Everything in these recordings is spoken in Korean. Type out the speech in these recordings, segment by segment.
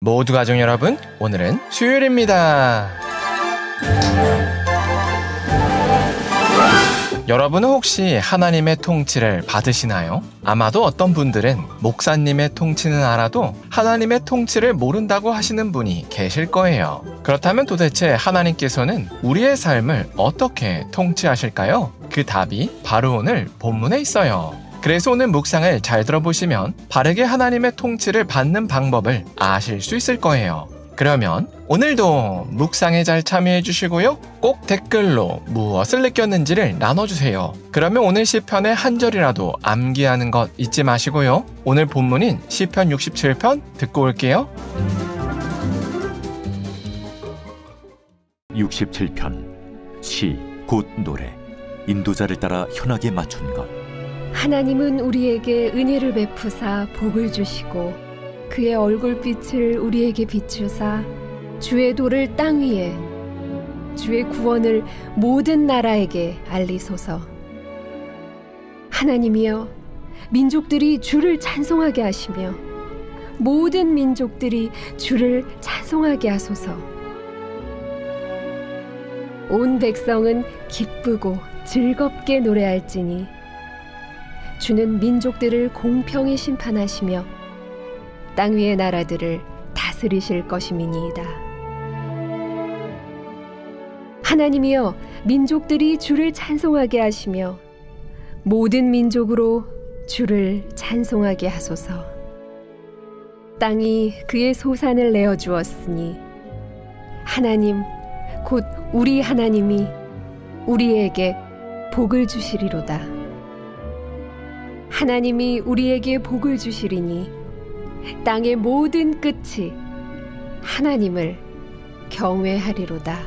모두 가족 여러분, 오늘은 수요일입니다. 여러분은 혹시 하나님의 통치를 받으시나요? 아마도 어떤 분들은 목사님의 통치는 알아도 하나님의 통치를 모른다고 하시는 분이 계실 거예요. 그렇다면 도대체 하나님께서는 우리의 삶을 어떻게 통치하실까요? 그 답이 바로 오늘 본문에 있어요. 그래서 오늘 묵상을 잘 들어보시면 바르게 하나님의 통치를 받는 방법을 아실 수 있을 거예요. 그러면 오늘도 묵상에 잘 참여해 주시고요. 꼭 댓글로 무엇을 느꼈는지를 나눠주세요. 그러면 오늘 시편의 한 절이라도 암기하는 것 잊지 마시고요. 오늘 본문인 시편 67편 듣고 올게요. 67편 시 곧 노래 인도자를 따라 현악에 맞춘 것. 하나님은 우리에게 은혜를 베푸사 복을 주시고 그의 얼굴빛을 우리에게 비추사 주의 도를 땅 위에 주의 구원을 모든 나라에게 알리소서. 하나님이여, 민족들이 주를 찬송하게 하시며 모든 민족들이 주를 찬송하게 하소서. 온 백성은 기쁘고 즐겁게 노래할지니 주는 민족들을 공평히 심판하시며 땅 위의 나라들을 다스리실 것임이니이다. 하나님이여, 민족들이 주를 찬송하게 하시며 모든 민족으로 주를 찬송하게 하소서. 땅이 그의 소산을 내어주었으니 하나님, 곧 우리 하나님이 우리에게 복을 주시리로다. 하나님이 우리에게 복을 주시리니 땅의 모든 끝이 하나님을 경외하리로다.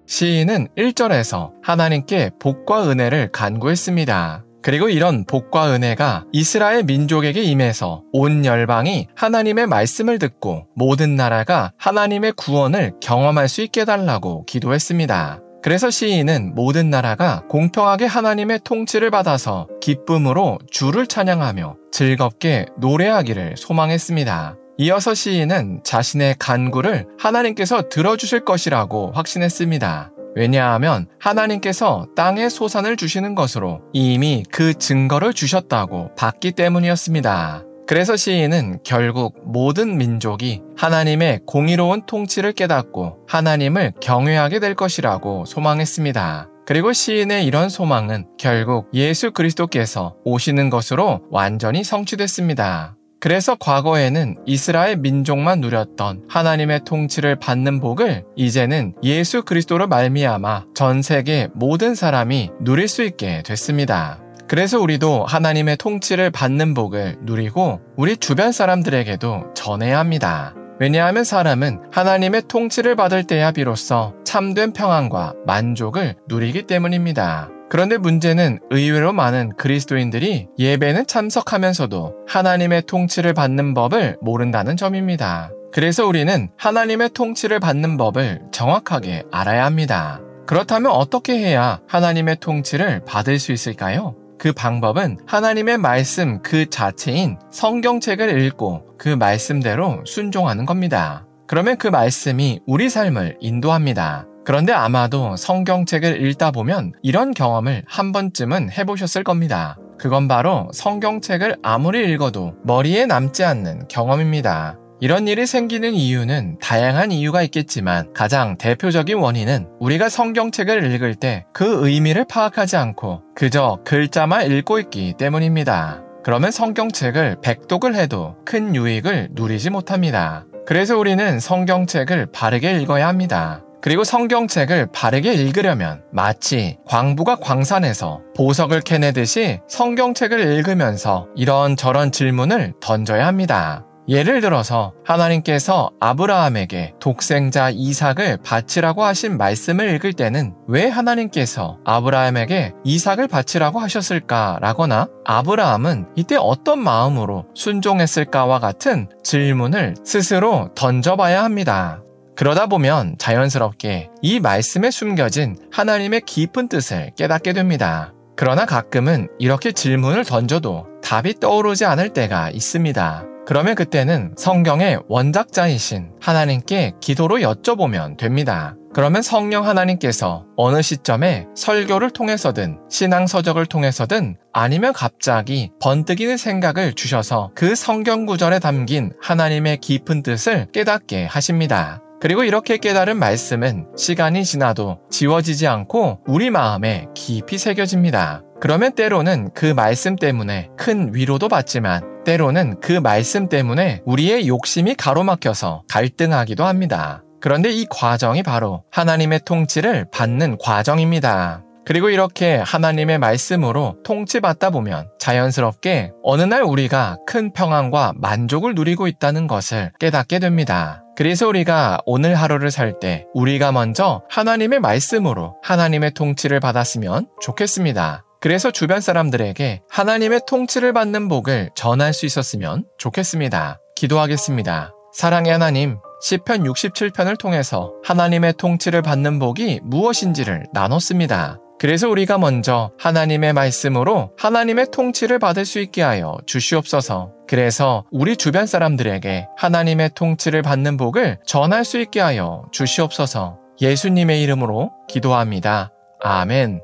시인은 1절에서 하나님께 복과 은혜를 간구했습니다. 그리고 이런 복과 은혜가 이스라엘 민족에게 임해서 온 열방이 하나님의 말씀을 듣고 모든 나라가 하나님의 구원을 경험할 수 있게 해달라고 기도했습니다. 그래서 시인은 모든 나라가 공평하게 하나님의 통치를 받아서 기쁨으로 주를 찬양하며 즐겁게 노래하기를 소망했습니다. 이어서 시인은 자신의 간구를 하나님께서 들어주실 것이라고 확신했습니다. 왜냐하면 하나님께서 땅의 소산을 주시는 것으로 이미 그 증거를 주셨다고 봤기 때문이었습니다. 그래서 시인은 결국 모든 민족이 하나님의 공의로운 통치를 깨닫고 하나님을 경외하게 될 것이라고 소망했습니다. 그리고 시인의 이런 소망은 결국 예수 그리스도께서 오시는 것으로 완전히 성취됐습니다. 그래서 과거에는 이스라엘 민족만 누렸던 하나님의 통치를 받는 복을 이제는 예수 그리스도로 말미암아 전 세계 모든 사람이 누릴 수 있게 됐습니다. 그래서 우리도 하나님의 통치를 받는 복을 누리고 우리 주변 사람들에게도 전해야 합니다. 왜냐하면 사람은 하나님의 통치를 받을 때야 비로소 참된 평안과 만족을 누리기 때문입니다. 그런데 문제는 의외로 많은 그리스도인들이 예배는 참석하면서도 하나님의 통치를 받는 법을 모른다는 점입니다. 그래서 우리는 하나님의 통치를 받는 법을 정확하게 알아야 합니다. 그렇다면 어떻게 해야 하나님의 통치를 받을 수 있을까요? 그 방법은 하나님의 말씀 그 자체인 성경책을 읽고 그 말씀대로 순종하는 겁니다. 그러면 그 말씀이 우리 삶을 인도합니다. 그런데 아마도 성경책을 읽다 보면 이런 경험을 한 번쯤은 해보셨을 겁니다. 그건 바로 성경책을 아무리 읽어도 머리에 남지 않는 경험입니다. 이런 일이 생기는 이유는 다양한 이유가 있겠지만 가장 대표적인 원인은 우리가 성경책을 읽을 때 그 의미를 파악하지 않고 그저 글자만 읽고 있기 때문입니다. 그러면 성경책을 백독을 해도 큰 유익을 누리지 못합니다. 그래서 우리는 성경책을 바르게 읽어야 합니다. 그리고 성경책을 바르게 읽으려면 마치 광부가 광산에서 보석을 캐내듯이 성경책을 읽으면서 이런저런 질문을 던져야 합니다. 예를 들어서 하나님께서 아브라함에게 독생자 이삭을 바치라고 하신 말씀을 읽을 때는 왜 하나님께서 아브라함에게 이삭을 바치라고 하셨을까라거나 아브라함은 이때 어떤 마음으로 순종했을까와 같은 질문을 스스로 던져봐야 합니다. 그러다 보면 자연스럽게 이 말씀에 숨겨진 하나님의 깊은 뜻을 깨닫게 됩니다. 그러나 가끔은 이렇게 질문을 던져도 답이 떠오르지 않을 때가 있습니다. 그러면 그때는 성경의 원작자이신 하나님께 기도로 여쭤보면 됩니다. 그러면 성령 하나님께서 어느 시점에 설교를 통해서든 신앙서적을 통해서든 아니면 갑자기 번뜩이는 생각을 주셔서 그 성경 구절에 담긴 하나님의 깊은 뜻을 깨닫게 하십니다. 그리고 이렇게 깨달은 말씀은 시간이 지나도 지워지지 않고 우리 마음에 깊이 새겨집니다. 그러면 때로는 그 말씀 때문에 큰 위로도 받지만 때로는 그 말씀 때문에 우리의 욕심이 가로막혀서 갈등하기도 합니다. 그런데 이 과정이 바로 하나님의 통치를 받는 과정입니다. 그리고 이렇게 하나님의 말씀으로 통치받다 보면 자연스럽게 어느 날 우리가 큰 평안과 만족을 누리고 있다는 것을 깨닫게 됩니다. 그래서 우리가 오늘 하루를 살 때 우리가 먼저 하나님의 말씀으로 하나님의 통치를 받았으면 좋겠습니다. 그래서 주변 사람들에게 하나님의 통치를 받는 복을 전할 수 있었으면 좋겠습니다. 기도하겠습니다. 사랑의 하나님, 시편 67편을 통해서 하나님의 통치를 받는 복이 무엇인지를 나눴습니다. 그래서 우리가 먼저 하나님의 말씀으로 하나님의 통치를 받을 수 있게 하여 주시옵소서. 그래서 우리 주변 사람들에게 하나님의 통치를 받는 복을 전할 수 있게 하여 주시옵소서. 예수님의 이름으로 기도합니다. 아멘.